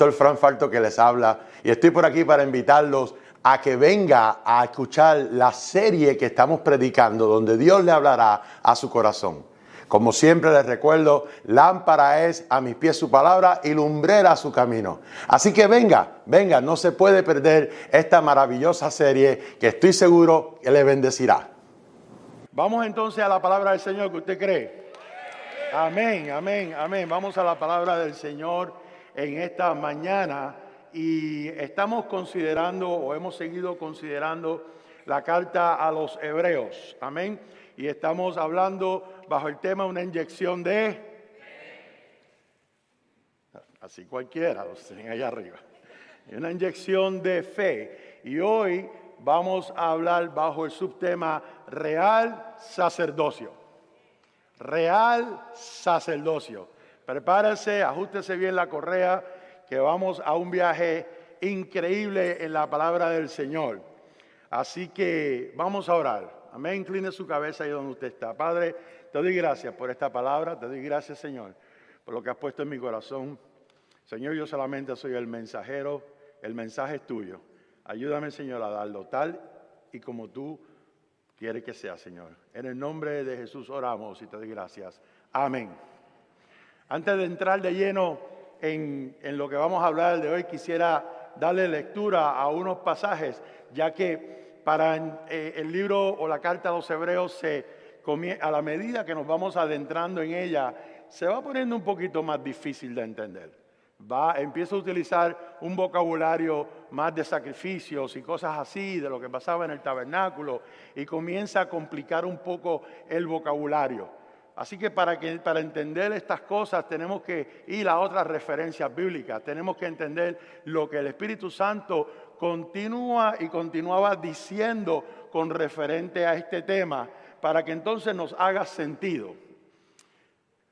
pastor Fran Falto que les habla y estoy por aquí para invitarlos a que venga a escuchar la serie que estamos predicando, donde Dios le hablará a su corazón. Como siempre les recuerdo, lámpara es a mis pies su palabra y lumbrera a su camino. Así que venga, no se puede perder esta maravillosa serie que estoy seguro que le bendecirá. Vamos entonces a la palabra del Señor, ¿que usted cree? Amén, amén, amén. Vamos a la palabra del Señor en esta mañana y estamos considerando o hemos seguido considerando la carta a los Hebreos. Amén. Y estamos hablando bajo el tema una inyección de... Así cualquiera, los tienen allá arriba. Una inyección de fe. Y hoy vamos a hablar bajo el subtema real sacerdocio. Real sacerdocio. Prepárese, ajústese bien la correa, que vamos a un viaje increíble en la palabra del Señor. Así que vamos a orar. Amén. Incline su cabeza ahí donde usted está. Padre, te doy gracias por esta palabra. Te doy gracias, Señor, por lo que has puesto en mi corazón. Señor, yo solamente soy el mensajero. El mensaje es tuyo. Ayúdame, Señor, a darlo tal y como tú quieres que sea, Señor. En el nombre de Jesús oramos y te doy gracias. Amén. Antes de entrar de lleno en lo que vamos a hablar de hoy, quisiera darle lectura a unos pasajes, ya que para el libro o la carta a los Hebreos, a la medida que nos vamos adentrando en ella, se va poniendo un poquito más difícil de entender. Empieza a utilizar un vocabulario más de sacrificios y cosas así, de lo que pasaba en el tabernáculo, y comienza a complicar un poco el vocabulario. Así que para entender estas cosas tenemos que ir a otras referencias bíblicas. Tenemos que entender lo que el Espíritu Santo continuaba diciendo con referente a este tema, para que entonces nos haga sentido.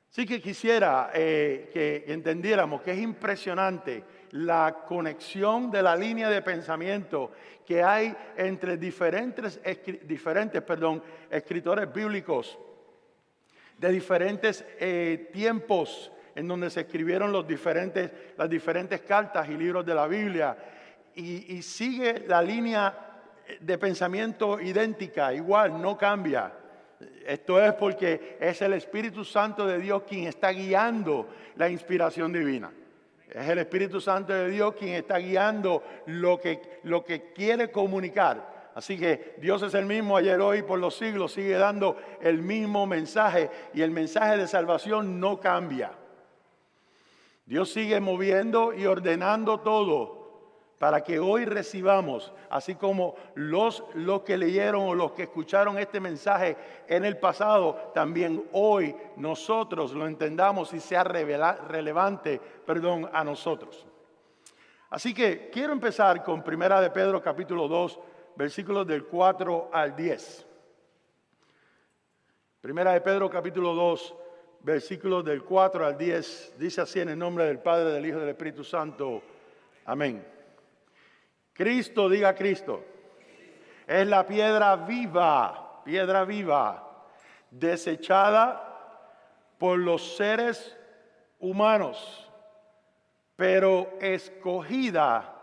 Así que quisiera que entendiéramos que es impresionante la conexión de la línea de pensamiento que hay entre diferentes escritores bíblicos de diferentes tiempos en donde se escribieron las diferentes cartas y libros de la Biblia, y sigue la línea de pensamiento idéntica, igual, no cambia. Esto es porque es el Espíritu Santo de Dios quien está guiando la inspiración divina. Es el Espíritu Santo de Dios quien está guiando lo que quiere comunicar. Así que Dios es el mismo ayer, hoy, por los siglos, sigue dando el mismo mensaje y el mensaje de salvación no cambia. Dios sigue moviendo y ordenando todo para que hoy recibamos, así como los que leyeron o los que escucharon este mensaje en el pasado, también hoy nosotros lo entendamos y sea relevante a nosotros. Así que quiero empezar con 1 de Pedro capítulo 2, versículos del 4 al 10. 1 de Pedro capítulo 2, versículos del 4 al 10. Dice así en el nombre del Padre, del Hijo y del Espíritu Santo. Amén. Cristo, diga Cristo, es la piedra viva, desechada por los seres humanos, pero escogida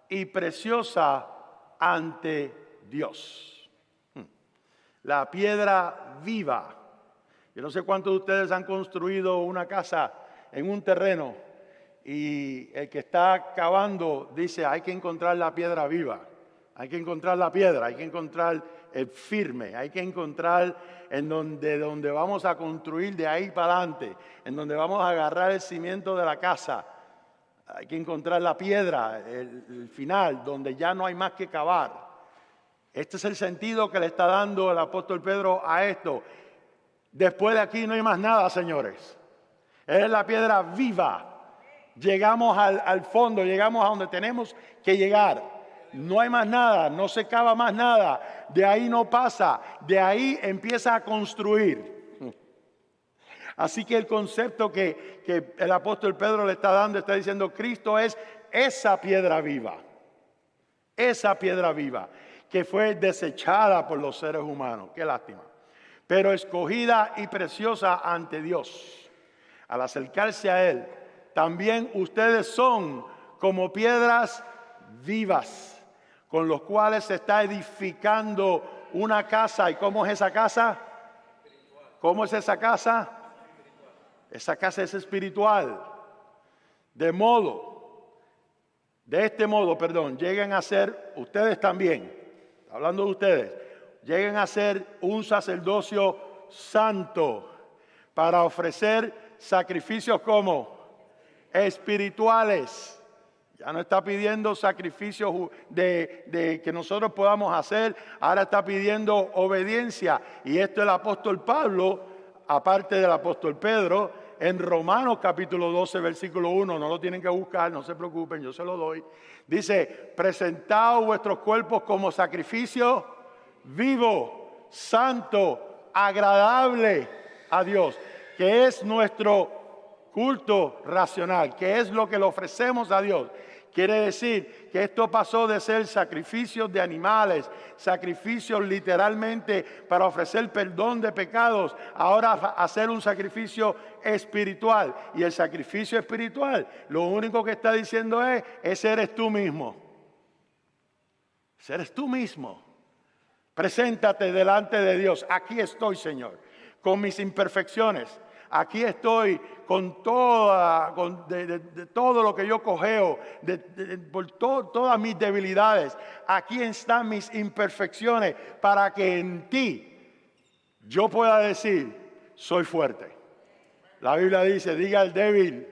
y preciosa ante Dios. La piedra viva. Yo no sé cuántos de ustedes han construido una casa en un terreno y el que está cavando dice: hay que encontrar la piedra viva, hay que encontrar la piedra, hay que encontrar el firme, hay que encontrar en donde vamos a construir de ahí para adelante, en donde vamos a agarrar el cimiento de la casa. Hay que encontrar la piedra, el final, donde ya no hay más que cavar. Este es el sentido que le está dando el apóstol Pedro a esto. Después de aquí no hay más nada, señores. Es la piedra viva. Llegamos al fondo, llegamos a donde tenemos que llegar. No hay más nada, no se cava más nada. De ahí no pasa, de ahí empieza a construir. Así que el concepto que el apóstol Pedro le está dando, está diciendo: Cristo es esa piedra viva que fue desechada por los seres humanos. Qué lástima. Pero escogida y preciosa ante Dios. Al acercarse a Él, también ustedes son como piedras vivas, con los cuales se está edificando una casa. ¿Y cómo es esa casa? ¿Cómo es esa casa? Esa casa es espiritual. De este modo, lleguen a ser, ustedes también, hablando de ustedes, lleguen a ser un sacerdocio santo para ofrecer sacrificios como espirituales. Ya no está pidiendo sacrificios de que nosotros podamos hacer, ahora está pidiendo obediencia. Y esto el apóstol Pablo, aparte del apóstol Pedro, en Romanos capítulo 12, versículo 1, no lo tienen que buscar, no se preocupen, yo se lo doy. Dice, presentaos vuestros cuerpos como sacrificio vivo, santo, agradable a Dios, que es nuestro culto racional, que es lo que le ofrecemos a Dios. Quiere decir que esto pasó de ser sacrificios de animales, sacrificios literalmente para ofrecer perdón de pecados, ahora a ser un sacrificio espiritual. Y el sacrificio espiritual, lo único que está diciendo ese eres tú mismo. Ese eres tú mismo. Preséntate delante de Dios. Aquí estoy, Señor, con mis imperfecciones. Aquí estoy con de todo lo que yo cojeo, por todas mis debilidades. Aquí están mis imperfecciones para que en ti yo pueda decir, soy fuerte. La Biblia dice, diga al débil,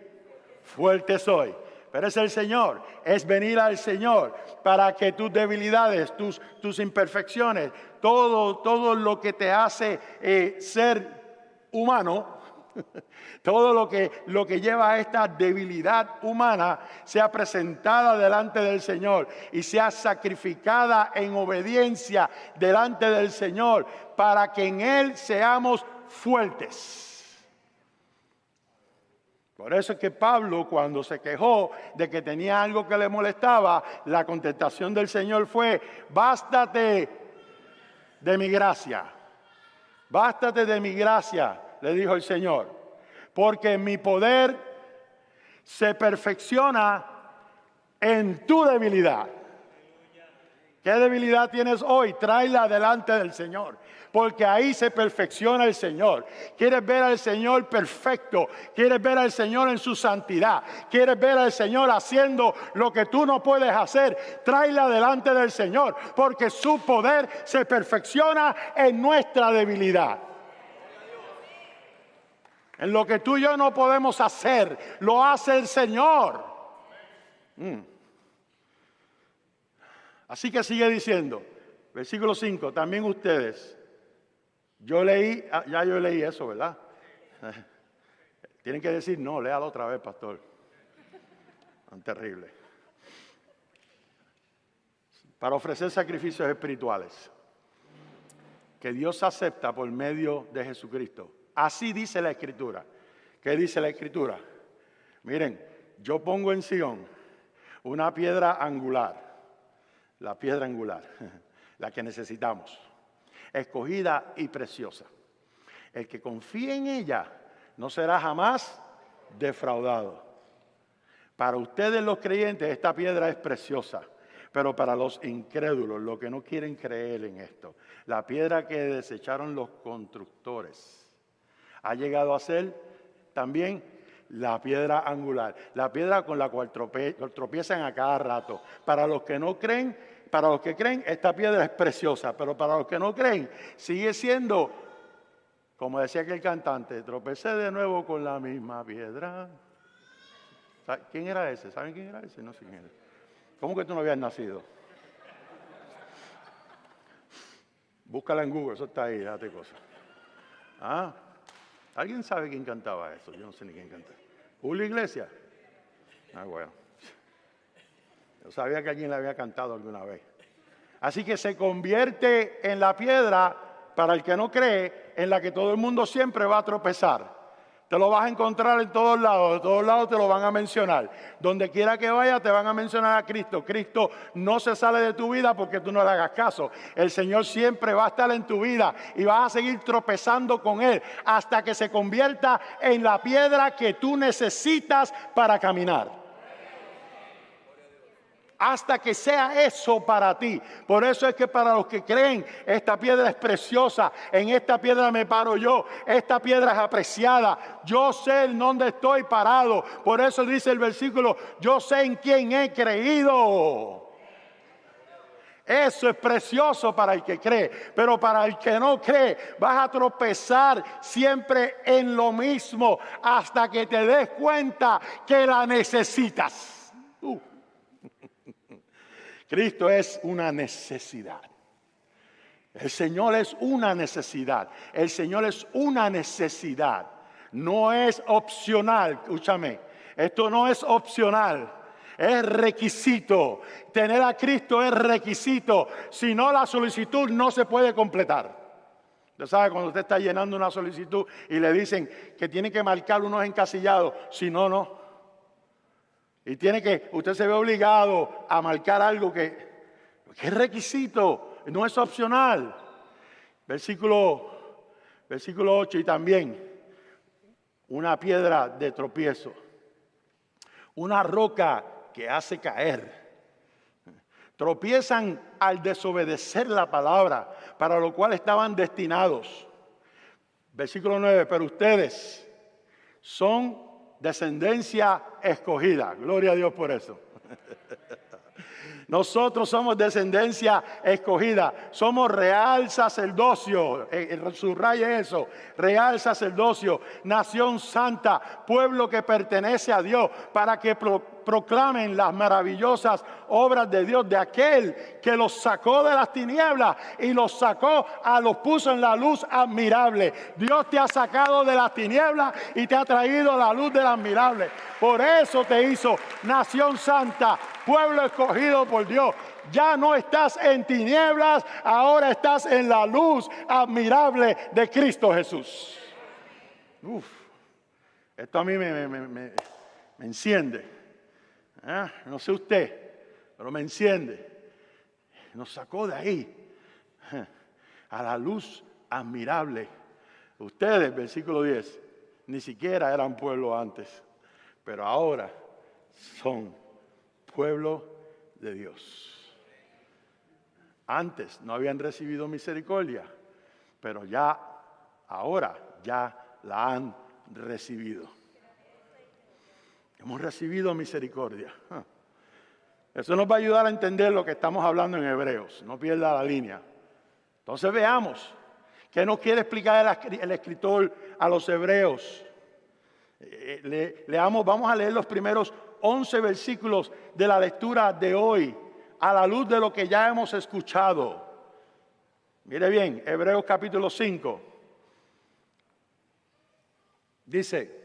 fuerte soy. Pero es el Señor, es venir al Señor para que tus debilidades, tus imperfecciones, todo lo que te hace ser humano, todo lo que lleva a esta debilidad humana sea presentada delante del Señor y sea sacrificada en obediencia delante del Señor para que en Él seamos fuertes. Por eso es que Pablo, cuando se quejó de que tenía algo que le molestaba, la contestación del Señor fue, bástate de mi gracia. Bástate de mi gracia, le dijo el Señor, porque mi poder se perfecciona en tu debilidad. ¿Qué debilidad tienes hoy? Tráela delante del Señor, porque ahí se perfecciona el Señor. ¿Quieres ver al Señor perfecto? ¿Quieres ver al Señor en su santidad? ¿Quieres ver al Señor haciendo lo que tú no puedes hacer? Tráela delante del Señor, porque su poder se perfecciona en nuestra debilidad. En lo que tú y yo no podemos hacer, lo hace el Señor. Así que sigue diciendo, versículo 5, también ustedes. Yo leí eso, ¿verdad? Tienen que decir, no, léalo otra vez, pastor. Tan terrible. Para ofrecer sacrificios espirituales que Dios acepta por medio de Jesucristo. Así dice la Escritura. ¿Qué dice la Escritura? Miren, yo pongo en Sión una piedra angular. La piedra angular, la que necesitamos, escogida y preciosa. El que confíe en ella no será jamás defraudado. Para ustedes los creyentes esta piedra es preciosa, pero para los incrédulos, los que no quieren creer en esto, la piedra que desecharon los constructores ha llegado a ser también la piedra angular, la piedra con la cual tropiezan a cada rato. Para los que no creen, para los que creen, esta piedra es preciosa, pero para los que no creen, sigue siendo, como decía aquel cantante, tropecé de nuevo con la misma piedra. ¿Quién era ese? ¿Saben quién era ese? No sé quién era. ¿Cómo que tú no habías nacido? Búscala en Google, eso está ahí, date cosas. ¿Alguien sabe quién cantaba eso? Yo no sé ni quién canta. ¿Julio Iglesias? Bueno. Yo sabía que alguien le había cantado alguna vez. Así que se convierte en la piedra, para el que no cree, en la que todo el mundo siempre va a tropezar. Te lo vas a encontrar en todos lados, de todos lados te lo van a mencionar. Donde quiera que vayas te van a mencionar a Cristo. Cristo no se sale de tu vida porque tú no le hagas caso. El Señor siempre va a estar en tu vida y vas a seguir tropezando con Él hasta que se convierta en la piedra que tú necesitas para caminar. hasta que sea eso para ti. Por eso es que para los que creen, esta piedra es preciosa, en esta piedra me paro yo, esta piedra es apreciada, yo sé en dónde estoy parado. Por eso dice el versículo, yo sé en quién he creído. Eso es precioso para el que cree, pero para el que no cree vas a tropezar siempre en lo mismo hasta que te des cuenta que la necesitas. Cristo es una necesidad. El Señor es una necesidad. El Señor es una necesidad. No es opcional, escúchame. Esto no es opcional. Es requisito. Tener a Cristo es requisito. Si no, la solicitud no se puede completar. Usted sabe cuando usted está llenando una solicitud y le dicen que tiene que marcar unos encasillados. Si no, no. Y usted se ve obligado a marcar algo que es requisito. No es opcional. Versículo 8 y también una piedra de tropiezo. Una roca que hace caer. Tropiezan al desobedecer la palabra, para lo cual estaban destinados. Versículo 9, pero ustedes son descendencia escogida. Gloria a Dios por eso. Nosotros somos descendencia escogida, somos real sacerdocio, subraye eso, real sacerdocio, nación santa, pueblo que pertenece a Dios, para que proclamen las maravillosas obras de Dios, de aquel que los sacó de las tinieblas y los puso en la luz admirable. Dios te ha sacado de las tinieblas y te ha traído a la luz del admirable. Por eso te hizo nación santa, pueblo escogido por Dios. Ya no estás en tinieblas, ahora estás en la luz admirable de Cristo Jesús. Esto a mí me enciende. No sé usted, pero me enciende. Nos sacó de ahí a la luz admirable. Ustedes, versículo 10, ni siquiera eran pueblo antes, pero ahora son pueblo de Dios. Antes no habían recibido misericordia, pero ahora la han recibido. Hemos recibido misericordia. Eso nos va a ayudar a entender lo que estamos hablando en Hebreos. No pierda la línea. Entonces veamos qué nos quiere explicar el escritor a los Hebreos. Vamos a leer los primeros 11 versículos de la lectura de hoy a la luz de lo que ya hemos escuchado. Mire bien, Hebreos capítulo 5. Dice,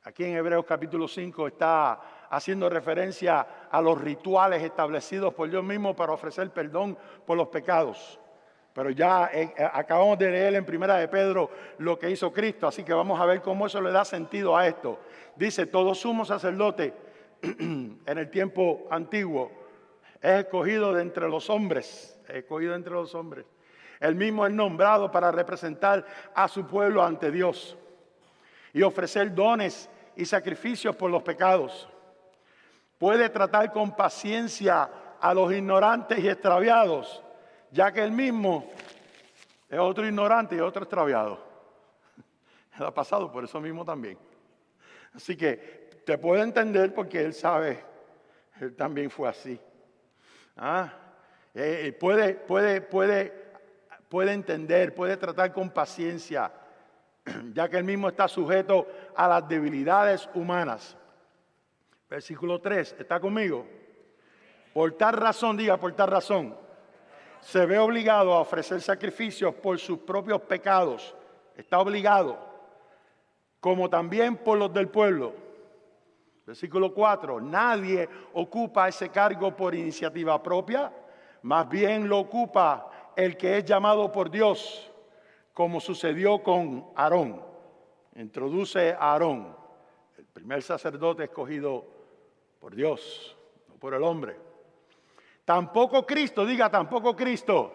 aquí en Hebreos capítulo 5 está haciendo referencia a los rituales establecidos por Dios mismo para ofrecer perdón por los pecados. Pero ya acabamos de leer en Primera de Pedro lo que hizo Cristo, así que vamos a ver cómo eso le da sentido a esto. Dice, todo sumo sacerdote en el tiempo antiguo es escogido de entre los hombres. Él mismo es nombrado para representar a su pueblo ante Dios y ofrecer dones y sacrificios por los pecados. Puede tratar con paciencia a los ignorantes y extraviados, ya que él mismo es otro ignorante y otro extraviado. Él ha pasado por eso mismo también. Así que te puede entender porque él sabe, él también fue así. Puede entender, puede tratar con paciencia, ya que él mismo está sujeto a las debilidades humanas. Versículo 3, ¿está conmigo? Por tal razón, diga por tal razón, se ve obligado a ofrecer sacrificios por sus propios pecados. Está obligado, como también por los del pueblo. Versículo 4, nadie ocupa ese cargo por iniciativa propia, más bien lo ocupa el que es llamado por Dios, como sucedió con Aarón. Introduce a Aarón, el primer sacerdote escogido por Dios, no por el hombre. Tampoco Cristo, diga tampoco Cristo,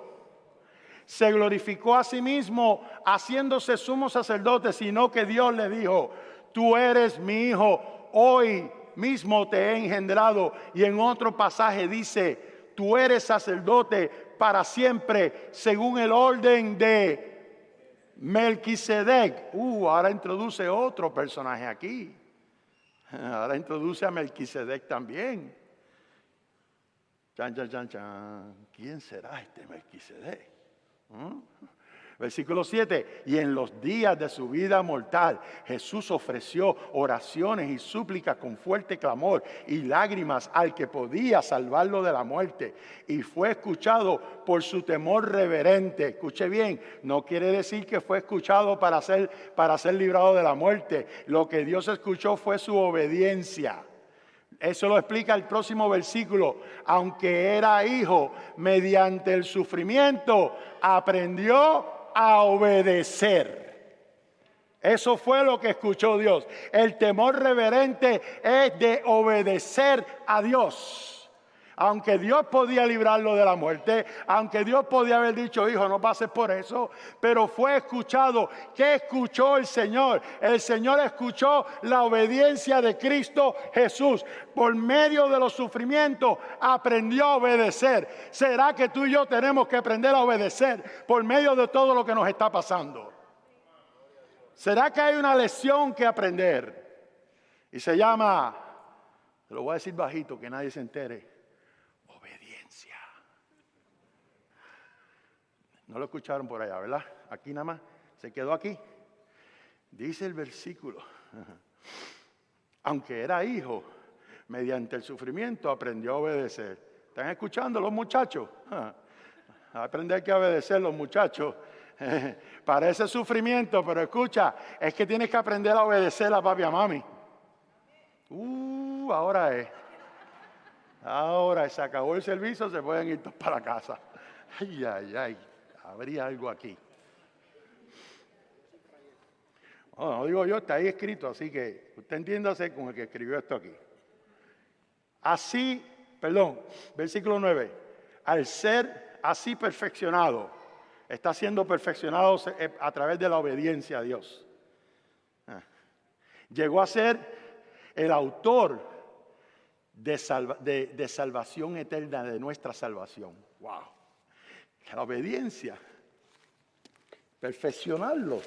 se glorificó a sí mismo haciéndose sumo sacerdote, sino que Dios le dijo, tú eres mi hijo, hoy mismo te he engendrado. Y en otro pasaje dice, tú eres sacerdote para siempre, según el orden de Melquisedec. Ahora introduce otro personaje aquí. Ahora introduce a Melquisedec también. Chan, chan, chan, chan. ¿Quién será este Melquisedec? Versículo 7, y en los días de su vida mortal, Jesús ofreció oraciones y súplicas con fuerte clamor y lágrimas al que podía salvarlo de la muerte. Y fue escuchado por su temor reverente. Escuche bien, no quiere decir que fue escuchado para ser librado de la muerte. Lo que Dios escuchó fue su obediencia. Eso lo explica el próximo versículo. Aunque era hijo, mediante el sufrimiento aprendió a obedecer. Eso fue lo que escuchó Dios. El temor reverente es de obedecer a Dios. Aunque Dios podía librarlo de la muerte, aunque Dios podía haber dicho, hijo, no pases por eso, pero fue escuchado. ¿Qué escuchó el Señor? El Señor escuchó la obediencia de Cristo Jesús. Por medio de los sufrimientos aprendió a obedecer. ¿Será que tú y yo tenemos que aprender a obedecer por medio de todo lo que nos está pasando? ¿Será que hay una lección que aprender? Y se llama, lo voy a decir bajito, que nadie se entere. Obediencia. No lo escucharon por allá, ¿verdad? Aquí nada más, se quedó aquí. Dice el versículo, aunque era hijo, mediante el sufrimiento aprendió a obedecer. ¿Están escuchando los muchachos? Aprender que obedecer los muchachos. Parece sufrimiento, pero escucha, es que tienes que aprender a obedecer a papi y a mami. Ahora se acabó el servicio, se pueden ir todos para la casa. Ay, habría algo aquí. No digo yo, está ahí escrito, así que usted entiéndase con el que escribió esto aquí. Versículo 9. Al ser así perfeccionado, está siendo perfeccionado a través de la obediencia a Dios. Llegó a ser el autor de salvación eterna, de nuestra salvación. ¡Wow! La obediencia, perfeccionarlo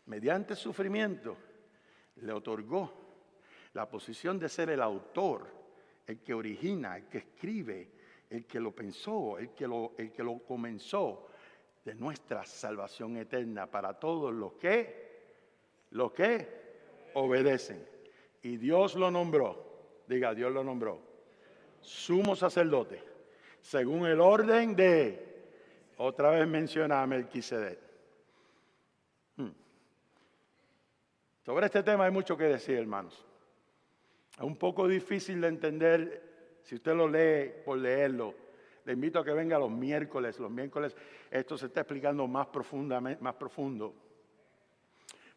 mediante sufrimiento, le otorgó la posición de ser el autor, el que origina, el que escribe, el que lo pensó, el que lo comenzó, de nuestra salvación eterna para todos los que obedecen. Y Dios lo nombró, diga, Dios lo nombró, sumo sacerdote, según el orden de, otra vez menciona a Melquisedec. Sobre este tema hay mucho que decir, hermanos. Es un poco difícil de entender si usted lo lee por leerlo. Le invito a que venga los miércoles. Los miércoles esto se está explicando más profundamente, más profundo.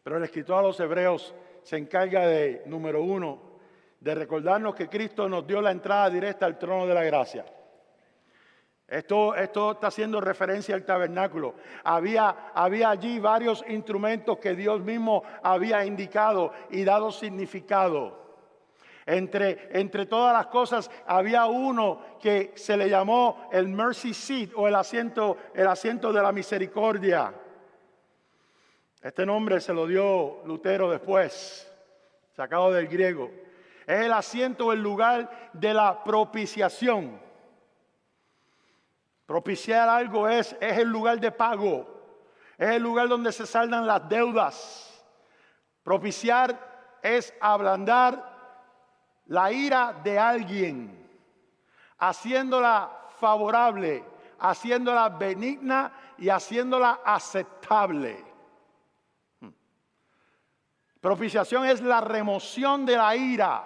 Pero el escritor a los Hebreos se encarga de, número 1, de recordarnos que Cristo nos dio la entrada directa al trono de la gracia. Esto está haciendo referencia al tabernáculo. Había allí varios instrumentos que Dios mismo había indicado y dado significado. Entre todas las cosas había uno que se le llamó el mercy seat o el asiento de la misericordia. Este nombre se lo dio Lutero después, sacado del griego. Es el asiento o el lugar de la propiciación. Propiciar algo es el lugar de pago. Es el lugar donde se saldan las deudas. Propiciar es ablandar la ira de alguien, haciéndola favorable, haciéndola benigna y haciéndola aceptable. Propiciación es la remoción de la ira.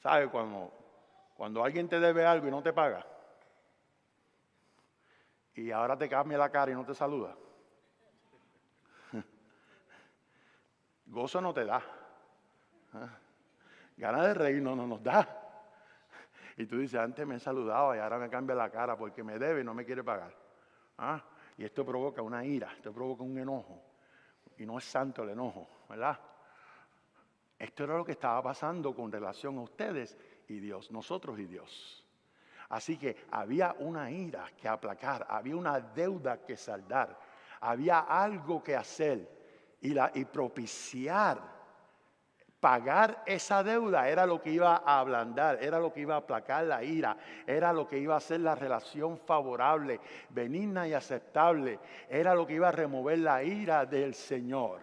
¿Sabe cuando alguien te debe algo y no te paga? Y ahora te cambia la cara y no te saluda. Gozo no te da. Ganas de reír no nos da. Y tú dices, antes me saludaba y ahora me cambia la cara porque me debe y no me quiere pagar. Y esto provoca una ira, esto provoca un enojo. Y no es santo el enojo, ¿verdad? Esto era lo que estaba pasando con relación a ustedes y Dios, nosotros y Dios. Así que había una ira que aplacar, había una deuda que saldar, había algo que hacer y propiciar. Pagar esa deuda era lo que iba a ablandar, era lo que iba a aplacar la ira, era lo que iba a hacer la relación favorable, benigna y aceptable, era lo que iba a remover la ira del Señor.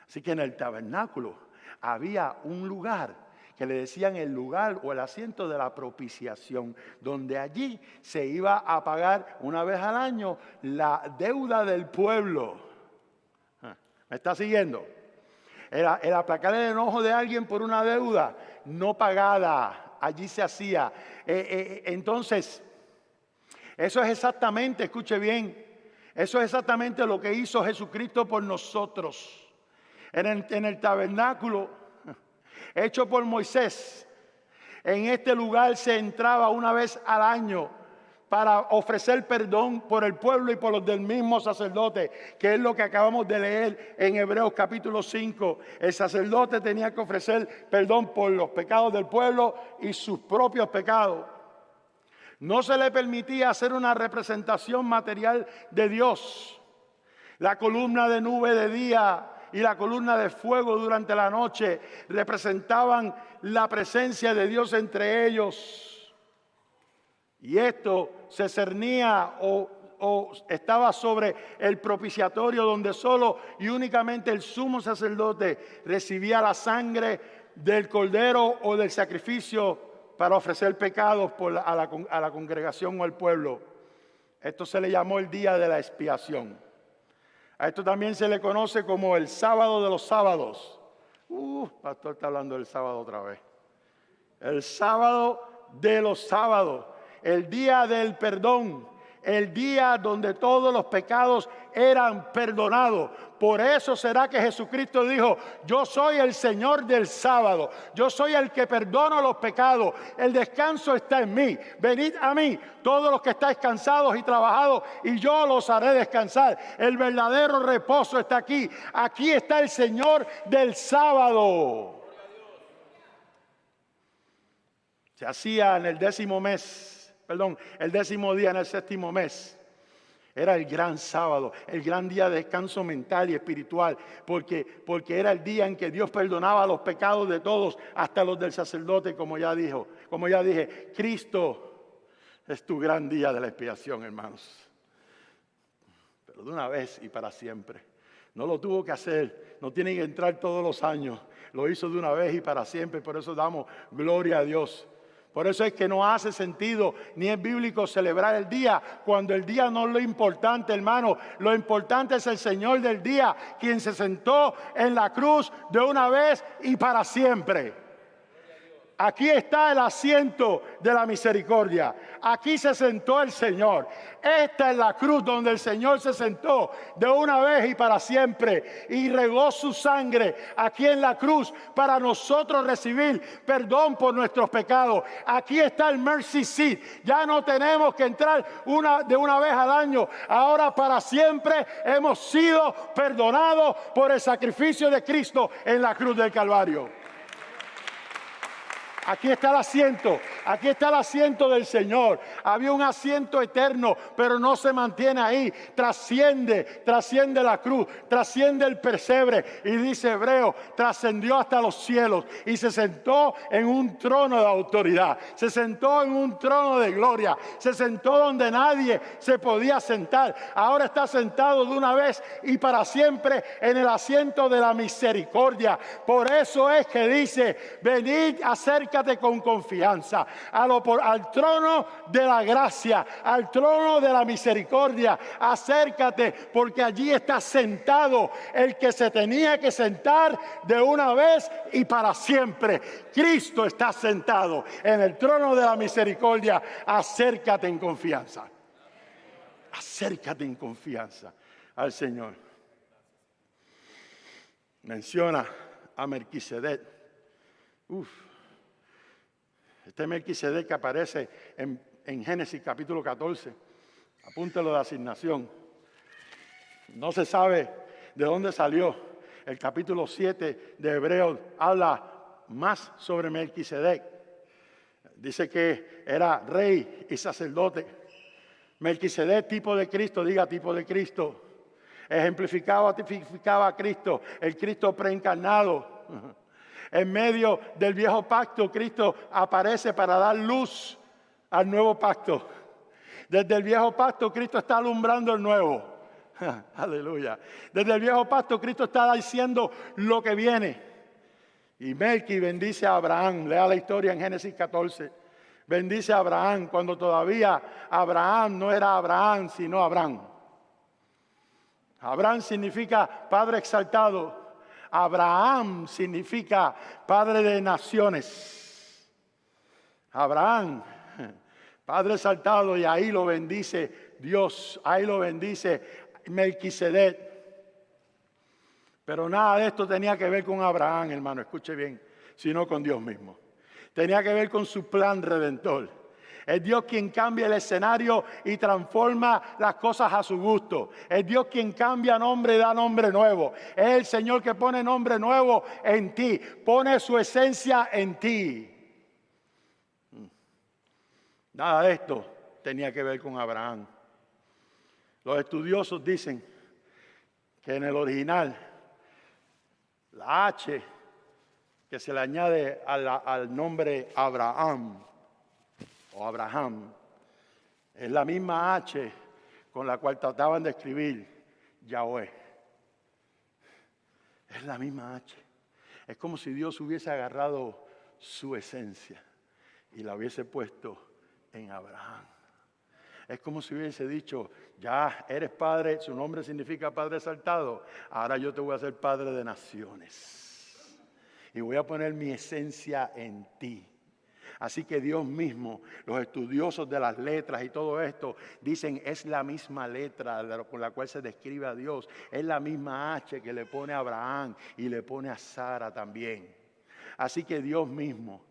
Así que en el tabernáculo había un lugar que le decían el lugar o el asiento de la propiciación, donde allí se iba a pagar una vez al año la deuda del pueblo. ¿Me está siguiendo? El aplacar el enojo de alguien por una deuda no pagada, allí se hacía. Entonces, eso es exactamente, escuche bien, eso es exactamente lo que hizo Jesucristo por nosotros. En el tabernáculo, hecho por Moisés, en este lugar se entraba una vez al año para ofrecer perdón por el pueblo y por los del mismo sacerdote, que es lo que acabamos de leer en Hebreos capítulo 5. El sacerdote tenía que ofrecer perdón por los pecados del pueblo y sus propios pecados. No se le permitía hacer una representación material de Dios. La columna de nube de día y la columna de fuego durante la noche representaban la presencia de Dios entre ellos. Y esto se cernía o estaba sobre el propiciatorio, donde solo y únicamente el sumo sacerdote recibía la sangre del cordero o del sacrificio para ofrecer pecados a la congregación o al pueblo. Esto se le llamó el día de la expiación. A esto también se le conoce como el sábado de los sábados. Pastor está hablando del sábado otra vez. El sábado de los sábados. El día del perdón, el día donde todos los pecados eran perdonados. Por eso será que Jesucristo dijo: yo soy el Señor del sábado, yo soy el que perdono los pecados, el descanso está en mí. Venid a mí todos los que estáis cansados y trabajados, y yo los haré descansar. El verdadero reposo está aquí. Aquí está el Señor del sábado. Se hacía en el décimo día en el séptimo mes. Era el gran sábado, el gran día de descanso mental y espiritual, porque era el día en que Dios perdonaba los pecados de todos, hasta los del sacerdote, como ya dije. Cristo es tu gran día de la expiación, hermanos. Pero de una vez y para siempre. No lo tuvo que hacer, no tiene que entrar todos los años. Lo hizo de una vez y para siempre, por eso damos gloria a Dios. Por eso es que no hace sentido ni es bíblico celebrar el día, cuando el día no es lo importante, hermano. Lo importante es el Señor del día, quien se sentó en la cruz de una vez y para siempre. Aquí está el asiento de la misericordia. Aquí se sentó el Señor. Esta es la cruz donde el Señor se sentó de una vez y para siempre. Y regó su sangre aquí en la cruz para nosotros recibir perdón por nuestros pecados. Aquí está el mercy seat. Ya no tenemos que entrar de una vez al año. Ahora para siempre hemos sido perdonados por el sacrificio de Cristo en la cruz del Calvario. Aquí está el asiento del Señor. Había un asiento eterno, pero no se mantiene ahí. Trasciende la cruz, trasciende el pesebre. Y dice Hebreo, trascendió hasta los cielos y se sentó en un trono de autoridad. Se sentó en un trono de gloria. Se sentó donde nadie se podía sentar. Ahora está sentado de una vez y para siempre en el asiento de la misericordia. Por eso es que dice: venid, acércate con confianza al trono de la gracia, al trono de la misericordia. Acércate, porque allí está sentado el que se tenía que sentar de una vez y para siempre. Cristo está sentado en el trono de la misericordia. Acércate en confianza. Acércate en confianza al Señor. Menciona a Melquisedec. Este Melquisedec que aparece en Génesis capítulo 14. Apúntelo de asignación. No se sabe de dónde salió. el capítulo 7 de Hebreos habla más sobre Melquisedec. Dice que era rey y sacerdote. Melquisedec, tipo de Cristo, diga tipo de Cristo. Ejemplificaba, tipificaba a Cristo, el Cristo preencarnado. En medio del viejo pacto, Cristo aparece para dar luz al nuevo pacto. Desde el viejo pacto, Cristo está alumbrando el nuevo. Aleluya. Desde el viejo pacto, Cristo está diciendo lo que viene. Y Melqui bendice a Abraham. Lea la historia en Génesis 14. Bendice a Abraham cuando todavía Abraham no era Abraham, sino Abraham. Abraham significa padre exaltado. Abraham significa padre de naciones. Abraham, padre exaltado, y ahí lo bendice Dios, ahí lo bendice Melquisedec. Pero nada de esto tenía que ver con Abraham, hermano, escuche bien, sino con Dios mismo. Tenía que ver con su plan redentor. Es Dios quien cambia el escenario y transforma las cosas a su gusto. Es Dios quien cambia nombre y da nombre nuevo. Es el Señor que pone nombre nuevo en ti. Pone su esencia en ti. Nada de esto tenía que ver con Abraham. Los estudiosos dicen que en el original la H que se le añade al nombre Abraham o Abraham es la misma H con la cual trataban de escribir Yahweh. Es la misma H. Es como si Dios hubiese agarrado su esencia y la hubiese puesto en Abraham. Es como si hubiese dicho, ya eres padre, su nombre significa padre exaltado, ahora yo te voy a hacer padre de naciones. Y voy a poner mi esencia en ti. Así que Dios mismo, los estudiosos de las letras y todo esto, dicen es la misma letra con la cual se describe a Dios. Es la misma H que le pone a Abraham y le pone a Sara también. Así que Dios mismo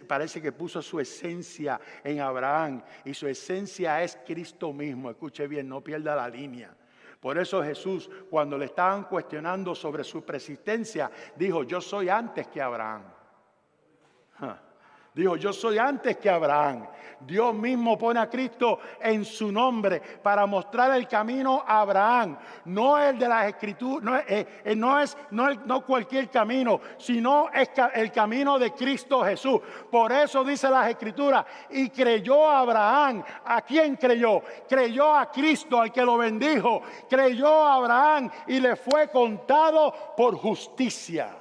parece que puso su esencia en Abraham y su esencia es Cristo mismo. Escuche bien, no pierda la línea. Por eso Jesús, cuando le estaban cuestionando sobre su persistencia, dijo, yo soy antes que Abraham. Dijo, yo soy antes que Abraham. Dios mismo pone a Cristo en su nombre para mostrar el camino a Abraham. No el de las Escrituras, no cualquier camino, sino el camino de Cristo Jesús. Por eso dice las Escrituras, y creyó Abraham. ¿A quién creyó? Creyó a Cristo, al que lo bendijo. Creyó a Abraham y le fue contado por justicia.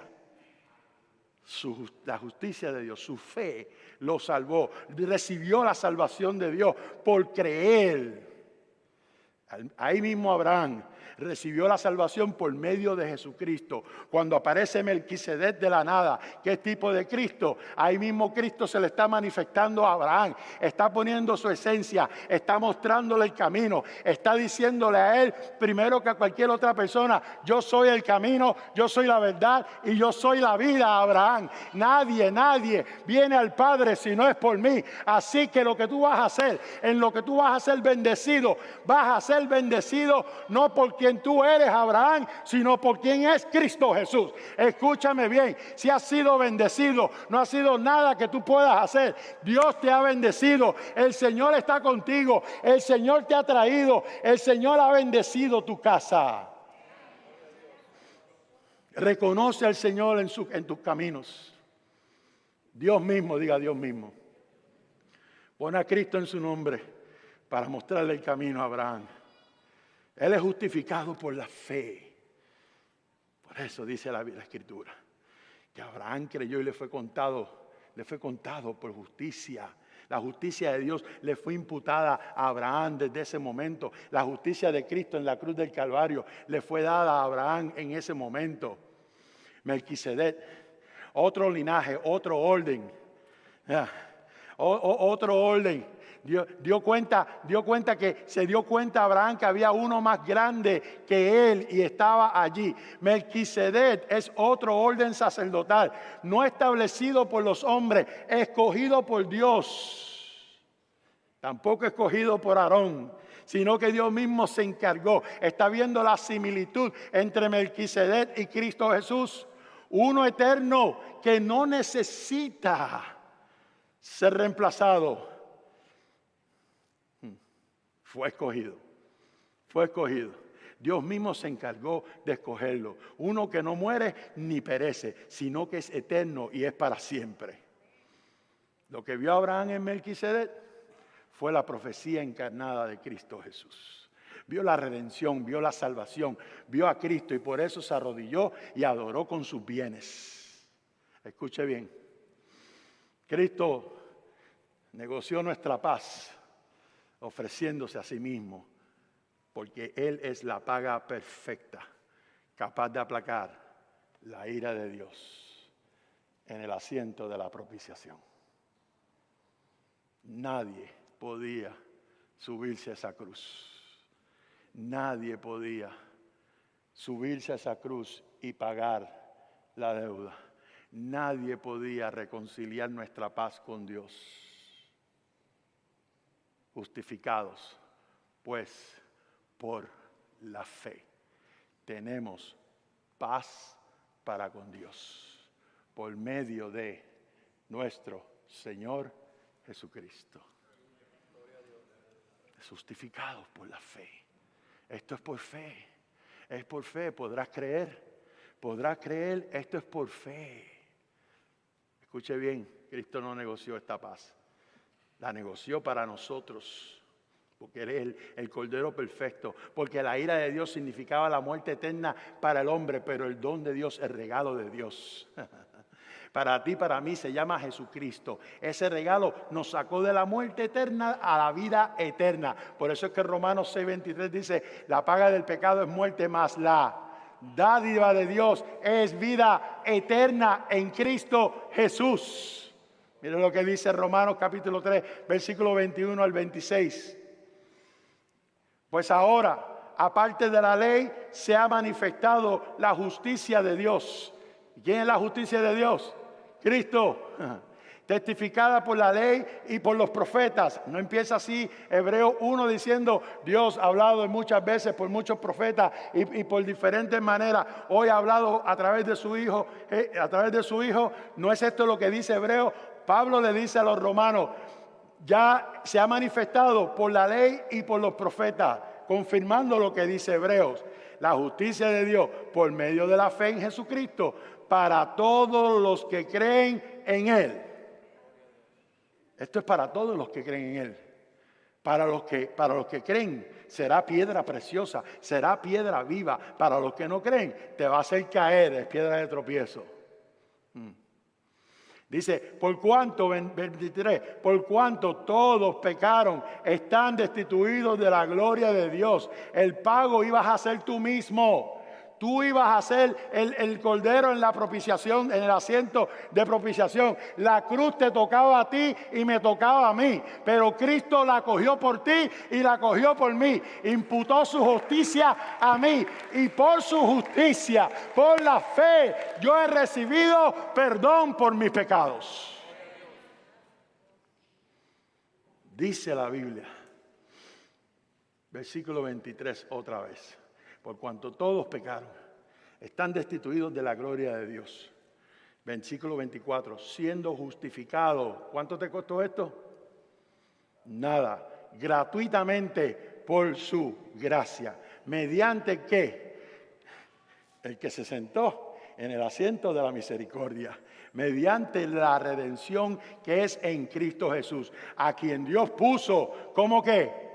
La justicia de Dios, su fe lo salvó. Recibió la salvación de Dios por creer. Ahí mismo Abraham recibió la salvación por medio de Jesucristo. Cuando aparece Melquisedec de la nada, que es tipo de Cristo, ahí mismo Cristo se le está manifestando a Abraham, está poniendo su esencia, está mostrándole el camino, está diciéndole a él, primero que a cualquier otra persona, yo soy el camino, yo soy la verdad y yo soy la vida, Abraham. Nadie viene al Padre si no es por mí. Así que lo que tú vas a hacer, en lo que tú vas a ser bendecido, vas a ser bendecido no por quien tú eres, Abraham, sino por quien es Cristo Jesús. Escúchame bien, si has sido bendecido, no ha sido nada que tú puedas hacer. Dios te ha bendecido, el Señor está contigo, el Señor te ha traído, el Señor ha bendecido tu casa. Reconoce al Señor en tus caminos. Dios mismo, diga Dios mismo. Pon a Cristo en su nombre para mostrarle el camino a Abraham. Él es justificado por la fe. Por eso dice la Escritura, que Abraham creyó y le fue contado por justicia. La justicia de Dios le fue imputada a Abraham desde ese momento. La justicia de Cristo en la cruz del Calvario le fue dada a Abraham en ese momento. Melquisedec, otro linaje, otro orden. Otro orden. Se dio cuenta Abraham que había uno más grande que él y estaba allí. Melquisedec es otro orden sacerdotal, no establecido por los hombres, escogido por Dios. Tampoco escogido por Aarón, sino que Dios mismo se encargó. Está viendo la similitud entre Melquisedec y Cristo Jesús. Uno eterno que no necesita ser reemplazado. Fue escogido. Fue escogido. Dios mismo se encargó de escogerlo. Uno que no muere ni perece, sino que es eterno y es para siempre. Lo que vio Abraham en Melquisedec fue la profecía encarnada de Cristo Jesús. Vio la redención, vio la salvación, vio a Cristo y por eso se arrodilló y adoró con sus bienes. Escuche bien. Cristo negoció nuestra paz ofreciéndose a sí mismo, porque Él es la paga perfecta, capaz de aplacar la ira de Dios en el asiento de la propiciación. Nadie podía subirse a esa cruz. Nadie podía subirse a esa cruz y pagar la deuda. Nadie podía reconciliar nuestra paz con Dios. Justificados, pues, por la fe, tenemos paz para con Dios, por medio de nuestro Señor Jesucristo. Justificados por la fe. Esto es por fe. Es por fe. ¿Podrás creer? ¿Podrás creer? Esto es por fe. Escuche bien, Cristo no negoció esta paz. La negoció para nosotros. Porque Él es el Cordero perfecto. Porque la ira de Dios significaba la muerte eterna para el hombre. Pero el don de Dios, el regalo de Dios. Para ti, para mí, se llama Jesucristo. Ese regalo nos sacó de la muerte eterna a la vida eterna. Por eso es que Romanos 6:23 dice, la paga del pecado es muerte, más la dádiva de Dios es vida eterna en Cristo Jesús. Miren lo que dice Romanos capítulo 3, versículo 21 al 26. Pues ahora, aparte de la ley, se ha manifestado la justicia de Dios. ¿Quién es la justicia de Dios? Cristo, testificada por la ley y por los profetas. No empieza así Hebreo 1 diciendo Dios ha hablado muchas veces por muchos profetas y por diferentes maneras. Hoy ha hablado a través de su Hijo, No es esto lo que dice Hebreo. Pablo le dice a los romanos, ya se ha manifestado por la ley y por los profetas, confirmando lo que dice Hebreos. La justicia de Dios por medio de la fe en Jesucristo para todos los que creen en Él. Esto es para todos los que creen en Él. Para los que creen será piedra preciosa, será piedra viva. Para los que no creen te va a hacer caer, es piedra de tropiezo. Dice, por cuanto todos pecaron, están destituidos de la gloria de Dios. El pago ibas a ser tú mismo. Tú ibas a ser el cordero en la propiciación, en el asiento de propiciación. La cruz te tocaba a ti y me tocaba a mí. Pero Cristo la cogió por ti y la cogió por mí. Imputó su justicia a mí. Y por su justicia, por la fe, yo he recibido perdón por mis pecados. Dice la Biblia, versículo 23 otra vez. Por cuanto todos pecaron, están destituidos de la gloria de Dios. Versículo 24, siendo justificados. ¿Cuánto te costó esto? Nada, gratuitamente por su gracia. ¿Mediante qué? El que se sentó en el asiento de la misericordia. Mediante la redención que es en Cristo Jesús. A quien Dios puso, ¿cómo qué?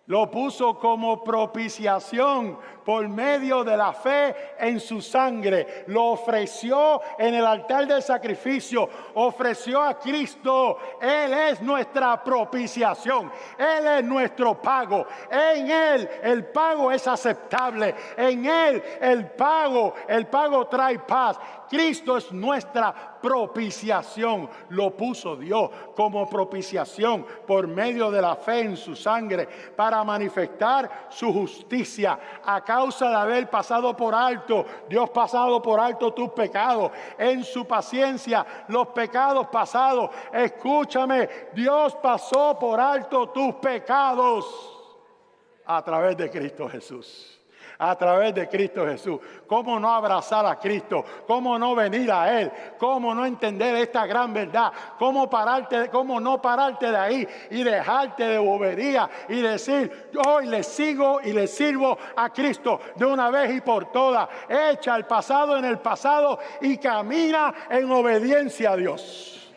Lo puso como propiciación por medio de la fe en su sangre. Lo ofreció en el altar del sacrificio. Ofreció a Cristo. Él es nuestra propiciación. Él es nuestro pago. En Él el pago es aceptable. En Él el pago trae paz. Cristo es nuestra propiciación. Lo puso Dios como propiciación por medio de la fe en su sangre para manifestar su justicia a causa de haber pasado por alto. Dios pasado por alto tus pecados en su paciencia, los pecados pasados. Escúchame, Dios pasó por alto tus pecados. A través de Cristo Jesús. A través de Cristo Jesús. ¿Cómo no abrazar a Cristo? ¿Cómo no venir a Él? ¿Cómo no entender esta gran verdad? ¿Cómo no pararte de ahí y dejarte de bobería y decir, hoy le sigo y le sirvo a Cristo de una vez y por todas? Echa el pasado en el pasado y camina en obediencia a Dios.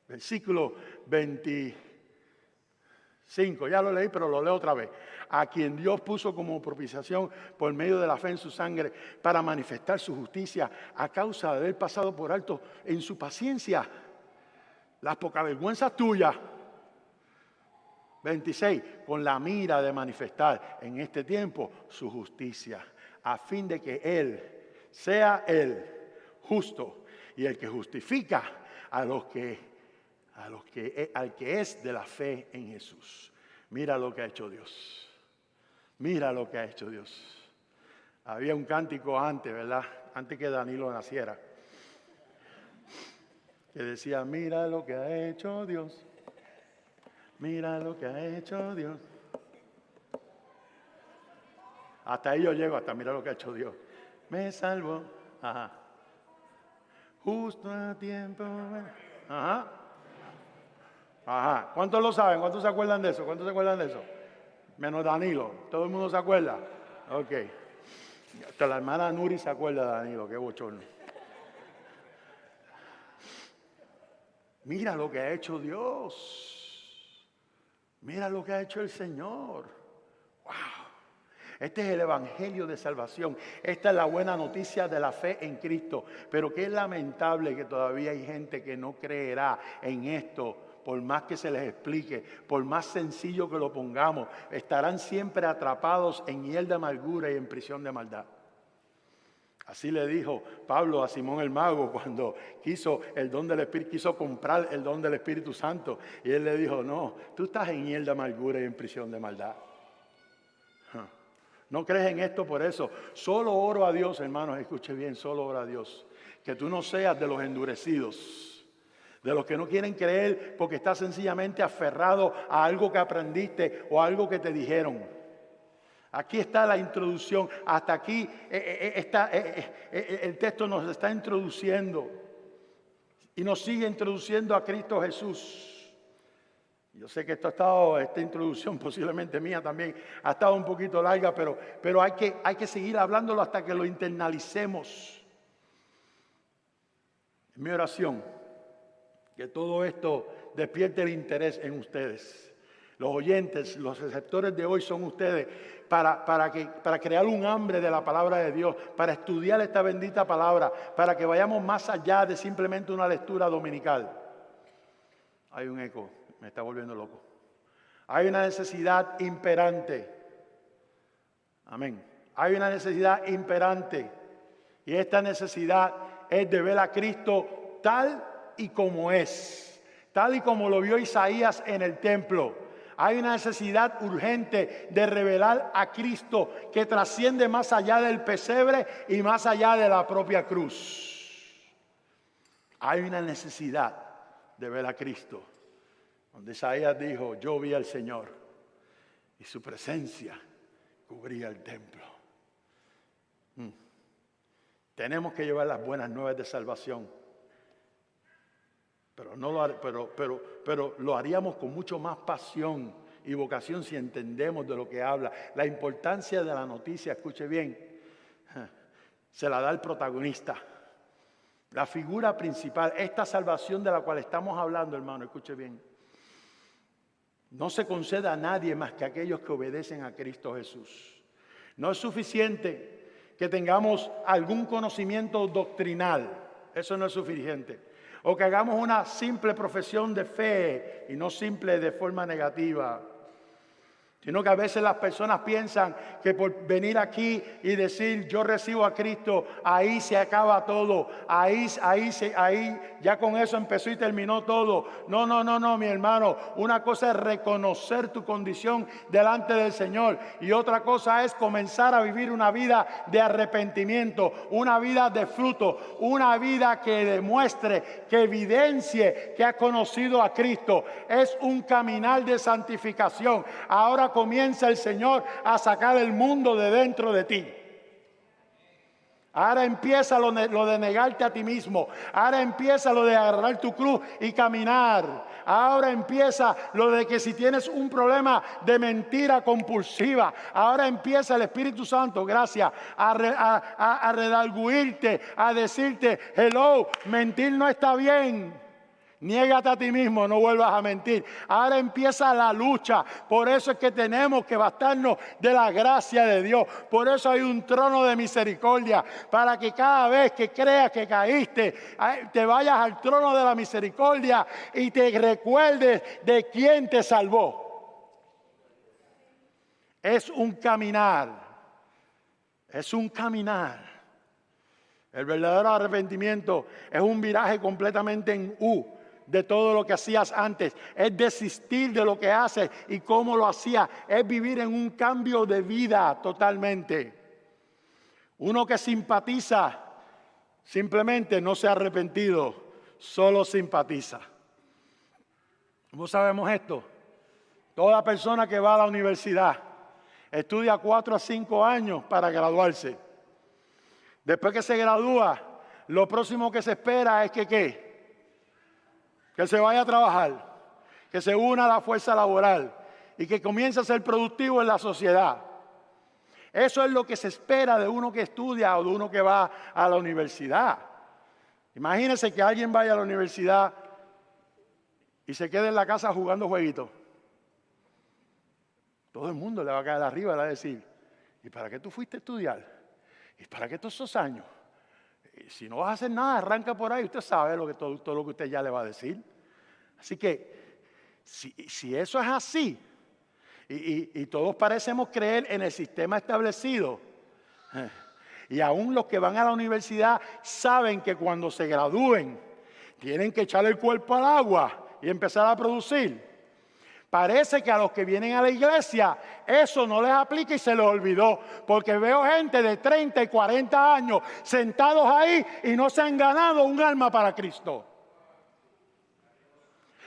Versículo 25. Ya lo leí, pero lo leo otra vez. A quien Dios puso como propiciación por medio de la fe en su sangre para manifestar su justicia a causa de haber pasado por alto en su paciencia las pocavergüenzas tuyas. 26. Con la mira de manifestar en este tiempo su justicia, a fin de que Él sea Él justo y el que justifica al que es de la fe en Jesús. Mira lo que ha hecho Dios. Mira lo que ha hecho Dios. Había un cántico antes, ¿verdad? Antes que Danilo naciera, que decía, mira lo que ha hecho Dios. Mira lo que ha hecho Dios. Hasta ahí yo llego, hasta mira lo que ha hecho Dios. Me salvó. Ajá. Justo a tiempo. Ajá. Ajá. ¿Cuántos lo saben? ¿Cuántos se acuerdan de eso? ¿Cuántos se acuerdan de eso? Menos Danilo. ¿Todo el mundo se acuerda? Ok. Hasta la hermana Nuri se acuerda de Danilo. Qué bochorno. Mira lo que ha hecho Dios. Mira lo que ha hecho el Señor. ¡Wow! Este es el evangelio de salvación. Esta es la buena noticia de la fe en Cristo. Pero qué lamentable que todavía hay gente que no creerá en esto. Por más que se les explique, por más sencillo que lo pongamos, estarán siempre atrapados en hiel de amargura y en prisión de maldad. Así le dijo Pablo a Simón el mago cuando quiso comprar el don del Espíritu Santo. Y él le dijo, no, tú estás en hiel de amargura y en prisión de maldad. ¿No crees en esto por eso? Solo oro a Dios, hermanos, escuche bien, solo oro a Dios. Que tú no seas de los endurecidos. De los que no quieren creer porque estás sencillamente aferrado a algo que aprendiste o a algo que te dijeron. Aquí está la introducción. Hasta aquí el texto nos está introduciendo. Y nos sigue introduciendo a Cristo Jesús. Yo sé que esta introducción posiblemente mía también ha estado un poquito larga, pero hay que seguir hablándolo hasta que lo internalicemos. Es mi oración que todo esto despierte el interés en ustedes. Los oyentes, los receptores de hoy son ustedes para crear un hambre de la palabra de Dios, para estudiar esta bendita palabra, para que vayamos más allá de simplemente una lectura dominical. Hay un eco, me está volviendo loco. Hay una necesidad imperante. Amén. Hay una necesidad imperante. Y esta necesidad es de ver a Cristo tal y como es, tal y como lo vio Isaías en el templo. Hay una necesidad urgente de revelar a Cristo que trasciende más allá del pesebre y más allá de la propia cruz. Hay una necesidad de ver a Cristo, donde Isaías dijo, yo vi al Señor y su presencia cubría el templo. Tenemos que llevar las buenas nuevas de salvación. Pero lo haríamos con mucho más pasión y vocación si entendemos de lo que habla. La importancia de la noticia, escuche bien, se la da el protagonista. La figura principal, esta salvación de la cual estamos hablando, hermano, escuche bien. No se concede a nadie más que a aquellos que obedecen a Cristo Jesús. No es suficiente que tengamos algún conocimiento doctrinal. Eso no es suficiente. O que hagamos una simple profesión de fe y no simple de forma negativa. Sino que a veces las personas piensan que por venir aquí y decir yo recibo a Cristo, ahí se acaba todo, ahí ya con eso empezó y terminó todo. No, mi hermano. Una cosa es reconocer tu condición delante del Señor y otra cosa es comenzar a vivir una vida de arrepentimiento, una vida de fruto, una vida que demuestre, que evidencie que has conocido a Cristo. Es un caminar de santificación. Ahora comienza el Señor a sacar el mundo de dentro de ti. Ahora empieza lo de negarte a ti mismo. Ahora empieza lo de agarrar tu cruz y caminar. Ahora empieza lo de que si tienes un problema de mentira compulsiva, ahora empieza el Espíritu Santo, gracias, a redarguirte, a decirte, hello, mentir no está bien. Niégate a ti mismo, no vuelvas a mentir. Ahora empieza la lucha. Por eso es que tenemos que bastarnos de la gracia de Dios. Por eso hay un trono de misericordia. Para que cada vez que creas que caíste, te vayas al trono de la misericordia y te recuerdes de quién te salvó. Es un caminar. Es un caminar. El verdadero arrepentimiento es un viraje completamente en U de todo lo que hacías antes. Es desistir de lo que haces y cómo lo hacías. Es vivir en un cambio de vida totalmente. Uno que simpatiza simplemente no se ha arrepentido, solo simpatiza. ¿Cómo sabemos esto? Toda persona que va a la universidad estudia 4 a 5 años para graduarse. Después que se gradúa, lo próximo que se espera es que ¿qué? Que se vaya a trabajar, que se una a la fuerza laboral y que comience a ser productivo en la sociedad. Eso es lo que se espera de uno que estudia o de uno que va a la universidad. Imagínense que alguien vaya a la universidad y se quede en la casa jugando jueguitos. Todo el mundo le va a caer arriba y le va a decir, ¿y para qué tú fuiste a estudiar? ¿Y para qué todos esos años? Si no vas a hacer nada, arranca por ahí. Usted sabe todo lo que usted ya le va a decir. Así que, si eso es así, y todos parecemos creer en el sistema establecido, y aún los que van a la universidad saben que cuando se gradúen, tienen que echar el cuerpo al agua y empezar a producir. Parece que a los que vienen a la iglesia eso no les aplica y se les olvidó. Porque veo gente de 30 y 40 años sentados ahí y no se han ganado un alma para Cristo.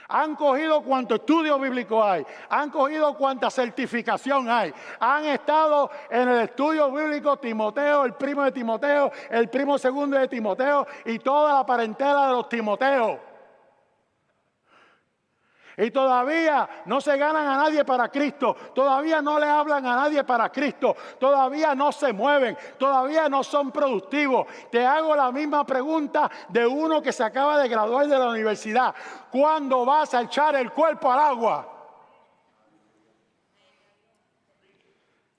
Han cogido cuánto estudio bíblico hay, han cogido cuánta certificación hay, han estado en el estudio bíblico Timoteo, el primo de Timoteo, el primo segundo de Timoteo y toda la parentela de los Timoteos. Y todavía no se ganan a nadie para Cristo. Todavía no le hablan a nadie para Cristo. Todavía no se mueven. Todavía no son productivos. Te hago la misma pregunta de uno que se acaba de graduar de la universidad. ¿Cuándo vas a echar el cuerpo al agua?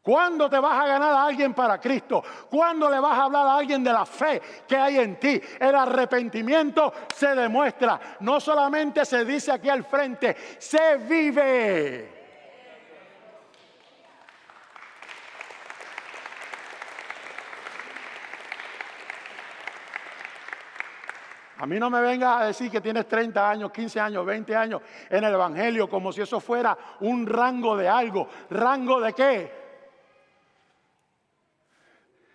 ¿Cuándo te vas a ganar a alguien para Cristo? ¿Cuándo le vas a hablar a alguien de la fe que hay en ti? El arrepentimiento se demuestra. No solamente se dice aquí al frente, se vive. A mí no me vengas a decir que tienes 30 años, 15 años, 20 años en el Evangelio como si eso fuera un rango de algo. ¿Rango de qué?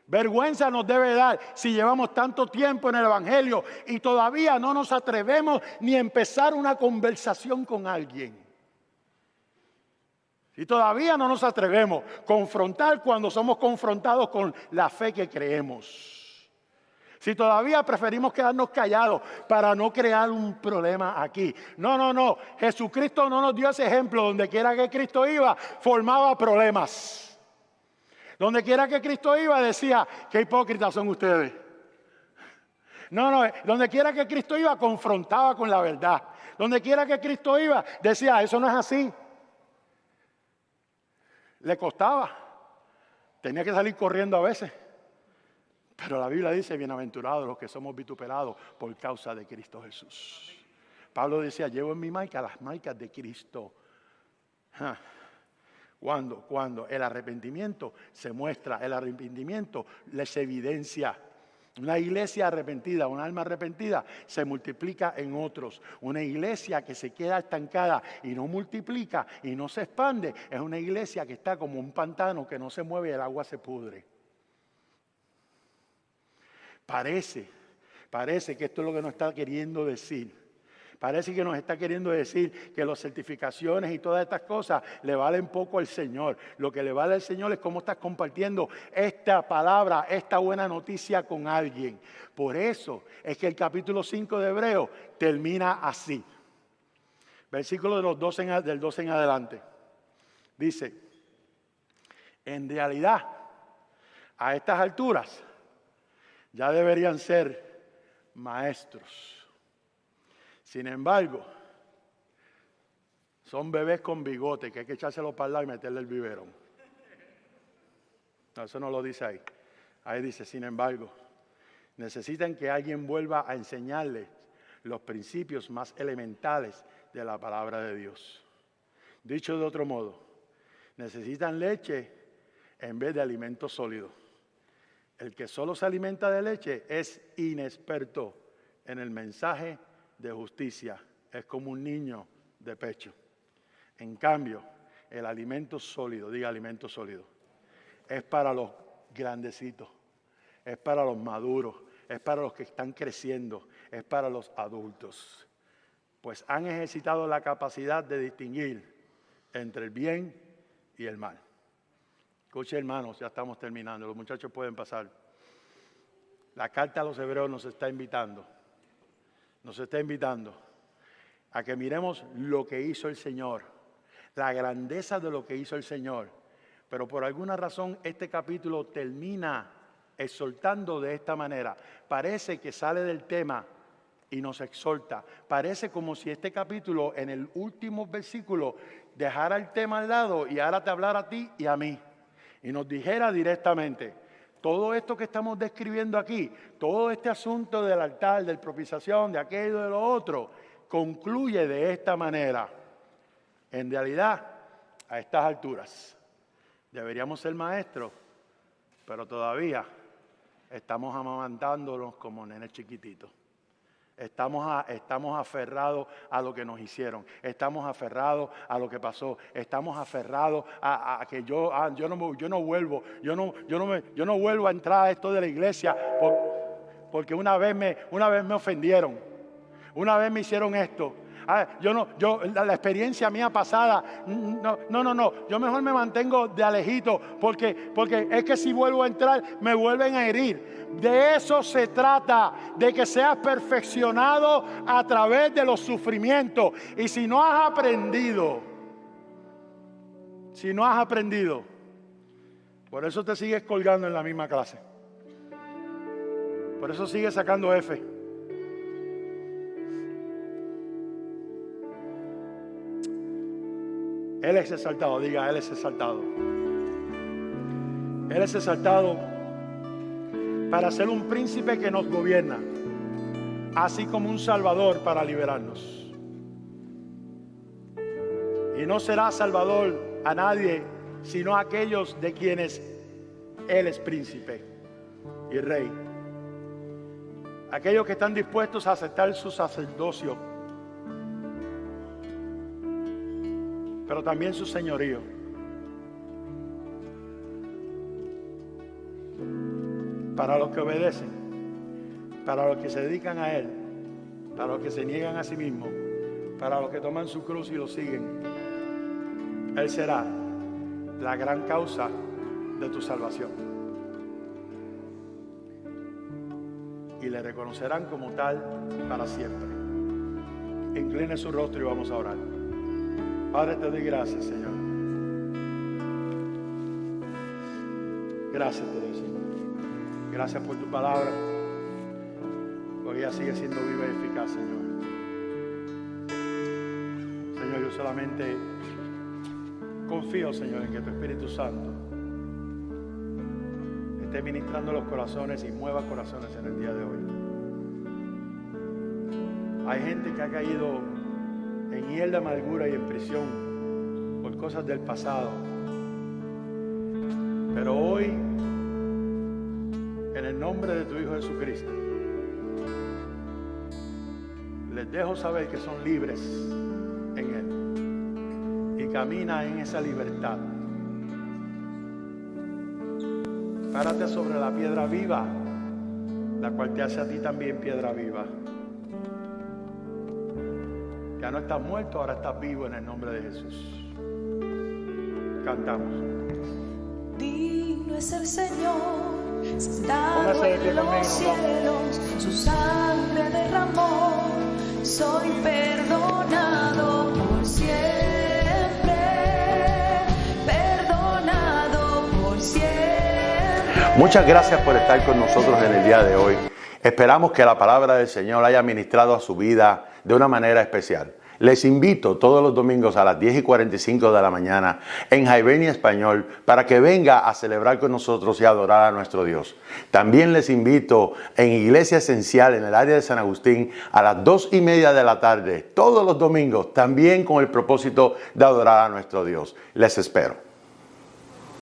Vergüenza nos debe dar si llevamos tanto tiempo en el Evangelio y todavía no nos atrevemos ni a empezar una conversación con alguien. Si todavía no nos atrevemos a confrontar cuando somos confrontados con la fe que creemos. Si todavía preferimos quedarnos callados para no crear un problema aquí. No. Jesucristo no nos dio ese ejemplo. Donde quiera que Cristo iba, formaba problemas. Donde quiera que Cristo iba, decía, qué hipócritas son ustedes. No, donde quiera que Cristo iba, confrontaba con la verdad. Donde quiera que Cristo iba, decía, eso no es así. Le costaba. Tenía que salir corriendo a veces. Pero la Biblia dice, bienaventurados los que somos vituperados por causa de Cristo Jesús. Pablo decía, llevo en mi marca las marcas de Cristo. Cuando el arrepentimiento se muestra, el arrepentimiento les evidencia. Una iglesia arrepentida, un alma arrepentida, se multiplica en otros. Una iglesia que se queda estancada y no multiplica y no se expande, es una iglesia que está como un pantano que no se mueve y el agua se pudre. Parece que esto es lo que nos está queriendo decir. Parece que nos está queriendo decir que las certificaciones y todas estas cosas le valen poco al Señor. Lo que le vale al Señor es cómo estás compartiendo esta palabra, esta buena noticia con alguien. Por eso es que el capítulo 5 de Hebreos termina así. Versículo del 12 en adelante. Dice, en realidad, a estas alturas, ya deberían ser maestros. Sin embargo, son bebés con bigote que hay que echárselo para el lado y meterle el biberón. No, eso no lo dice ahí. Ahí dice, sin embargo, necesitan que alguien vuelva a enseñarles los principios más elementales de la palabra de Dios. Dicho de otro modo, necesitan leche en vez de alimento sólido. El que solo se alimenta de leche es inexperto en el mensaje de justicia, es como un niño de pecho. En cambio, el alimento sólido, diga alimento sólido, es para los grandecitos, es para los maduros, es para los que están creciendo, es para los adultos, pues han ejercitado la capacidad de distinguir entre el bien y el mal. Escuche, hermanos, ya estamos terminando, los muchachos pueden pasar. La carta a los hebreos nos está invitando a que miremos lo que hizo el Señor, la grandeza de lo que hizo el Señor. Pero por alguna razón este capítulo termina exhortando de esta manera. Parece que sale del tema y nos exhorta. Parece como si este capítulo en el último versículo dejara el tema al lado y ahora te hablara a ti y a mí. Y nos dijera directamente, todo esto que estamos describiendo aquí, todo este asunto del altar, de propiciación, de aquello, de lo otro, concluye de esta manera. En realidad, a estas alturas, deberíamos ser maestros, pero todavía estamos amamantándonos como nenes chiquititos. Estamos aferrados a lo que nos hicieron. Estamos aferrados a lo que pasó. Estamos aferrados a que yo no vuelvo a entrar a esto de la iglesia porque una vez me ofendieron. Una vez me hicieron esto. La experiencia mía pasada, no, yo mejor me mantengo de alejito porque es que si vuelvo a entrar me vuelven a herir. De eso se trata, de que seas perfeccionado a través de los sufrimientos. Y si no has aprendido, por eso te sigues colgando en la misma clase, por eso sigues sacando F. Él es exaltado, diga, Él es exaltado. Él es exaltado para ser un príncipe que nos gobierna, así como un salvador para liberarnos. Y no será salvador a nadie, sino a aquellos de quienes Él es príncipe y rey. Aquellos que están dispuestos a aceptar su sacerdocio, pero también su señorío. Para los que obedecen, para los que se dedican a Él, para los que se niegan a sí mismos, para los que toman su cruz y lo siguen, Él será la gran causa de tu salvación. Y le reconocerán como tal para siempre. Incline su rostro y vamos a orar. Padre, te doy gracias, Señor. Gracias te doy, Señor. Gracias por tu palabra, porque ella sigue siendo viva y eficaz, Señor. Señor, yo solamente confío, Señor, en que tu Espíritu Santo esté ministrando los corazones y mueva corazones en el día de hoy. Hay gente que ha caído en hiel de amargura y en prisión por cosas del pasado, Pero hoy, en el nombre de tu Hijo Jesucristo, les dejo saber que son libres en Él y camina en esa libertad. Párate sobre la piedra viva, la cual te hace a ti también piedra viva. Ya no estás muerto, ahora estás vivo en el nombre de Jesús. Cantamos. Digno es el Señor, sentado Póngase de pie en los conmigo, cielos, su sangre derramó, soy perdonado por siempre, perdonado por siempre. Muchas gracias por estar con nosotros en el día de hoy. Esperamos que la palabra del Señor haya ministrado a su vida de una manera especial. Les invito todos los domingos a las 10:45 de la mañana en Hibernia Español para que venga a celebrar con nosotros y adorar a nuestro Dios. También les invito en Iglesia Esencial en el área de San Agustín a las 2:30 de la tarde, todos los domingos, también con el propósito de adorar a nuestro Dios. Les espero.